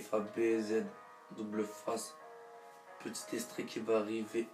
FABZ, double face, petit extrait qui va arriver.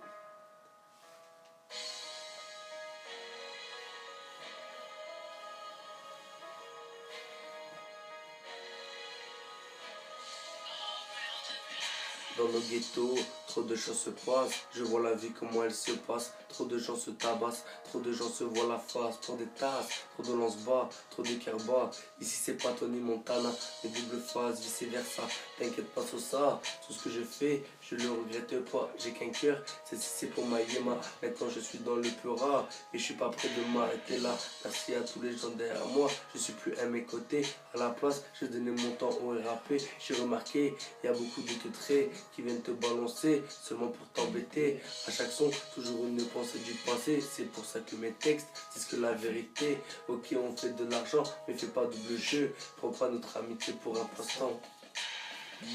Dans nos ghettos, trop de choses se passent. Je vois la vie comment elle se passe. Trop de gens se tabassent, trop de gens se voient la face pour des tasses. Trop de lance-bas, trop de kerba. Ici c'est pas Tony Montana, mais double face, vice versa. T'inquiète pas sur ça, tout ce que je fais, je le regrette pas. J'ai qu'un cœur, c'est pour ma yéma. Maintenant je suis dans le peura et je suis pas prêt de m'arrêter là. Merci à tous les gens derrière moi, je suis plus à mes côtés. À la place, je donnais mon temps au rapper. J'ai remarqué, il y a beaucoup de traits qui viennent te balancer seulement pour t'embêter. À chaque son, toujours une pensée du passé. C'est pour ça que mes textes disent que la vérité. Ok, on fait de l'argent, mais fais pas double jeu. Prends pas notre amitié pour un passe-temps.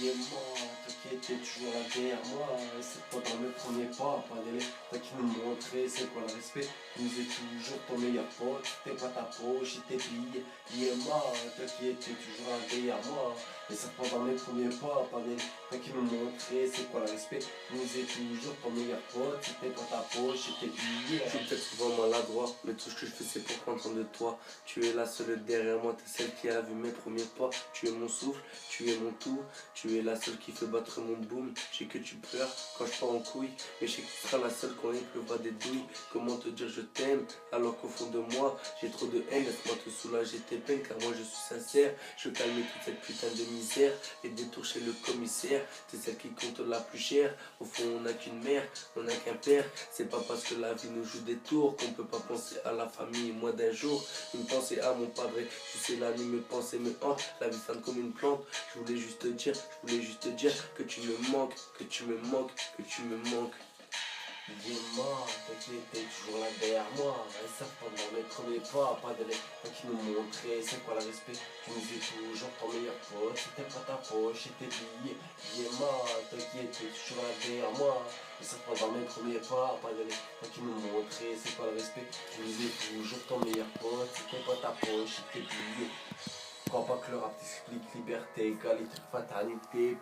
Yeah, moi, toi qui étais toujours là derrière moi, c'est pas dans mes premiers pas, pas d'aller, toi qui nous montrait c'est quoi le respect, nous est toujours ton meilleur pote, t'es pas ta poche et tes billes, yeah, moi, toi qui étais toujours là derrière moi, et c'est pas dans mes premiers pas, pas d'aller, toi qui nous montrait c'est quoi le respect, nous est toujours ton meilleur pote, t'es pas ta poche et tes billes. Je suis peut-être souvent maladroit, mais tout ce que je fais c'est pour prendre soin de toi. Tu es la seule derrière moi, t'es celle qui a vu mes premiers pas. Tu es mon souffle, tu es mon tout. Tu es la seule qui fait battre mon boom. Je sais que tu pleures quand je pars en couille, mais je sais que tu seras la seule quand il pleuvra des douilles. Comment te dire je t'aime alors qu'au fond de moi j'ai trop de haine. Laisse-moi te soulager tes peines car moi je suis sincère. Je veux calmer toute cette putain de misère. Les détours chez le commissaire, c'est celle qui compte la plus chère. Au fond on n'a qu'une mère, on n'a qu'un père. C'est pas parce que la vie nous joue des tours qu'on peut pas penser à la famille moins d'un jour. Une pensée à mon padre, tu sais la nuit mes pensées me hantent. La vie fane comme une plante. Je voulais juste te dire que tu me manques, que tu me manques, que tu me manques. Dis-moi, toi qui étais toujours là derrière moi, et ça pendant mes premiers pas, pas de toi qui nous montrait c'est quoi le respect, tu nous es toujours ton meilleur pote, c'était pas ta poche et tes billets. Dis-moi, toi qui étais toujours là derrière moi, et ça pendant mes premiers pas, pas de toi qui nous montrait c'est quoi le respect, tu nous es toujours ton meilleur pote, c'était pas ta poche et tes billets. Crois pas que le rap t'explique liberté, égalité, fatalité,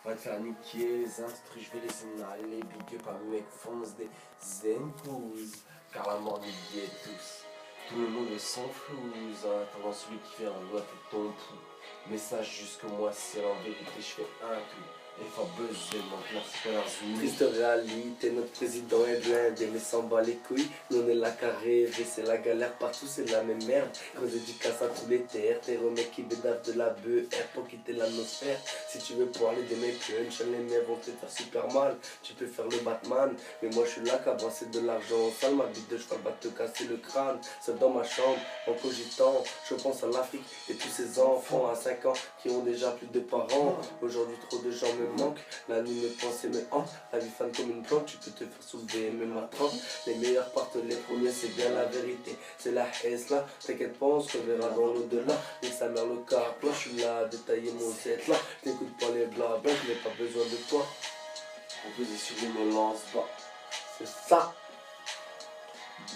va te faire niquer les instrus, je vais laisser aller, big up à mec, fonce des zenkous, car la mort nous guette tous. Tout le monde est sans flouze, en attendant celui qui vient doit être ton pouls. Message jusque moi, c'est en vérité, je fais un tout. Et faut buzzer, mon merci pour leur zoom. Triste réalité, notre président est blindé, mais s'en bat les couilles. Nous on est là qu'à rêver, c'est la galère partout, c'est la même merde. Gros dédicace à tous les terres, t'es remèdes qui bédavent de la bœuf pour quitter l'atmosphère. Si tu veux parler de mes punch, les miens vont te faire super mal. Tu peux faire le Batman, mais moi je suis là qu'à brasser de l'argent sale. Ma bite de cheval va te casser le crâne. Seul dans ma chambre, en cogitant, je pense à l'Afrique et tous ces enfants à 5 ans qui ont déjà plus de parents. Aujourd'hui trop de gens me manquent, la nuit mes pensées me hantent. La vie fane comme une plante, tu peux te faire soulever même à 30. Les meilleurs partent les premiers, c'est bien la vérité. C'est la haisse là, t'inquiète pas, on se reverra dans l'au-delà. Et sa mère le car, toi je suis là, détailler mon set là. T'écoutes pas les blabla, je n'ai pas besoin de toi. On faisait sur une lance bas, C'est ça.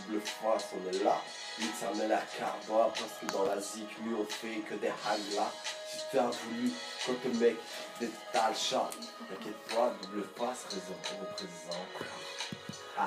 double face, on est là. Nique sa mère la carba, parce que dans la zik, mieux on fait que des hags là. Si tu as voulu, quand le mec, des tas de chat, t'inquiète pas, double face, représente. Ah.